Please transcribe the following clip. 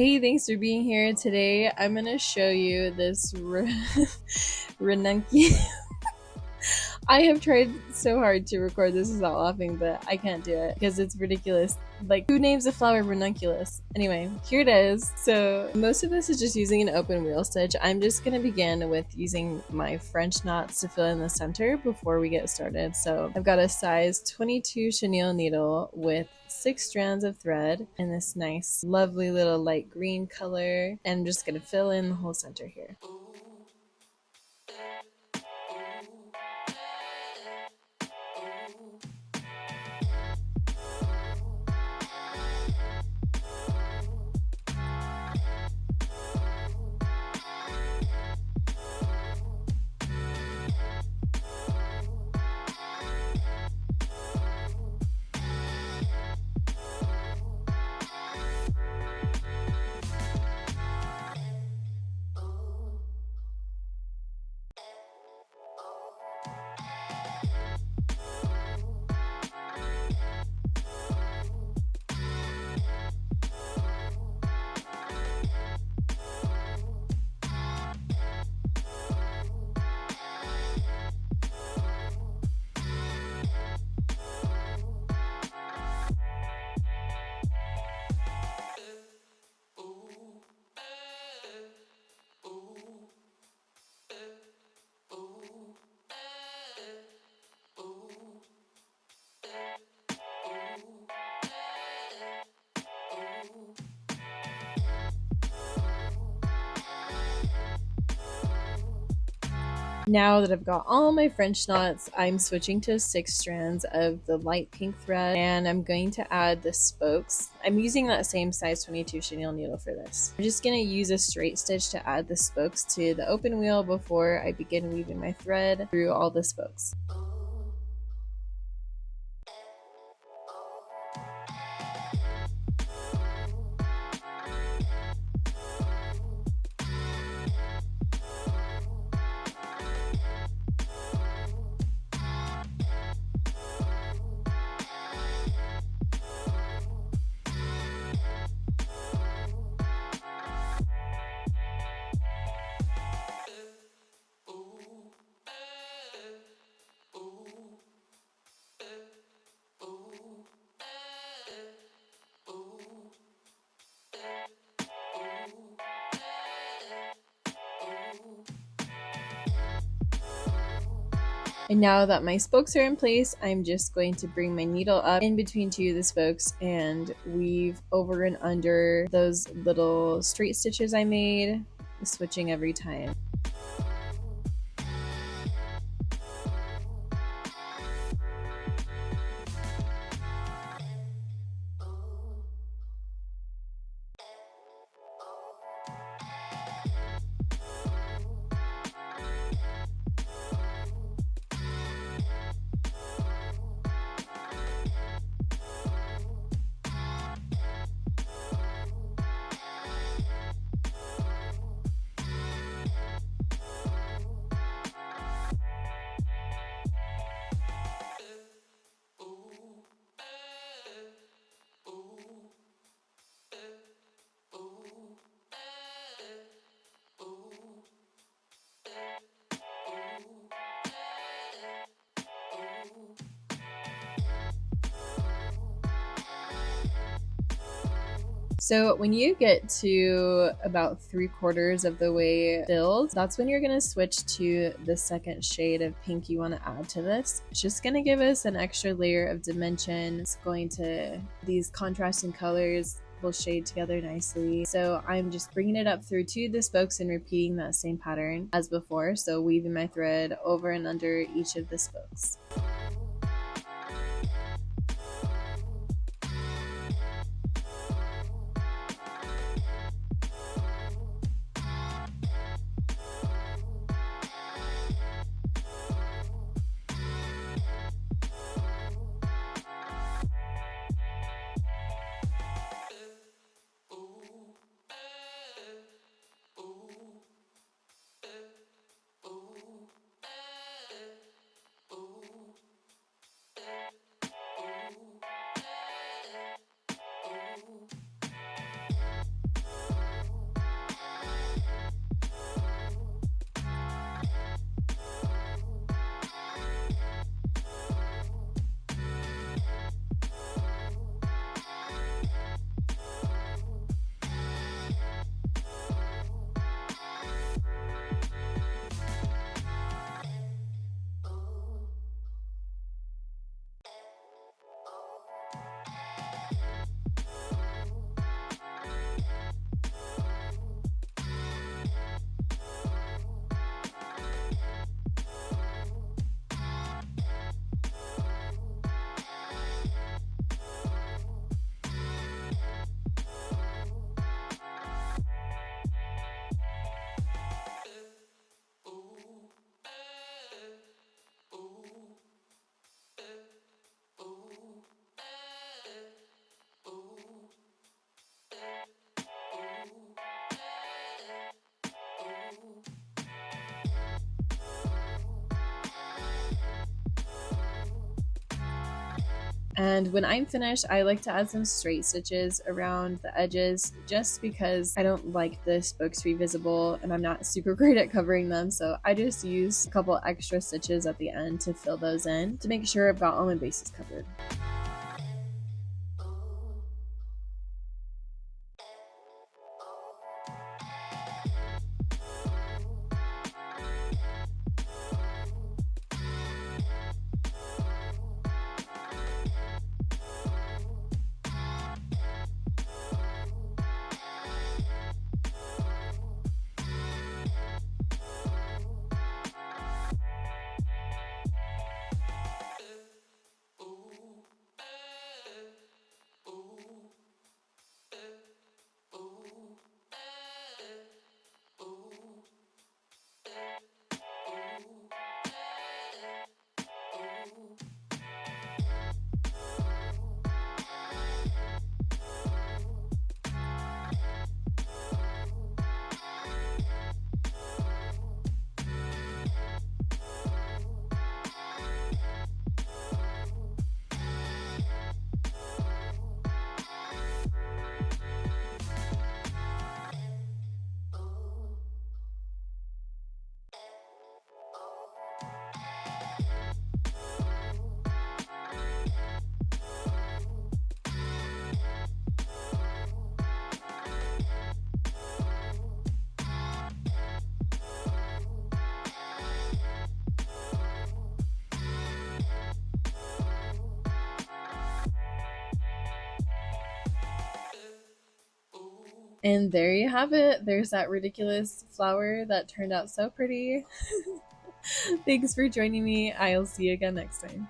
Hey, thanks for being here. Today I'm gonna show you this ranunculus. I have tried so hard to record this without laughing, but I can't do it because it's ridiculous. Like, who names a flower ranunculus? Anyway, here it is. So most of this is just using an open wheel stitch. I'm just gonna begin with using my French knots to fill in the center before we get started. So I've got a size 22 chenille needle with 6 strands of thread in this nice, lovely little light green color. And I'm just gonna fill in the whole center here. Now that I've got all my French knots, I'm switching to 6 strands of the light pink thread, and I'm going to add the spokes. I'm using that same size 22 chenille needle for this. I'm just going to use a straight stitch to add the spokes to the open wheel before I begin weaving my thread through all the spokes. And now that my spokes are in place, I'm just going to bring my needle up in between two of the spokes and weave over and under those little straight stitches I made, switching every time. So when you get to about 3/4 of the way filled, that's when you're gonna switch to the second shade of pink you want to add to this. It's just gonna give us an extra layer of dimension. It's going to, these contrasting colors will shade together nicely. So I'm just bringing it up through two of the spokes and repeating that same pattern as before. So weaving my thread over and under each of the spokes. And when I'm finished, I like to add some straight stitches around the edges just because I don't like the spokes to be visible and I'm not super great at covering them. So I just use a couple extra stitches at the end to fill those in to make sure I've got all my bases covered. And there you have it. There's that ridiculous flower that turned out so pretty. Thanks for joining me. I'll see you again next time.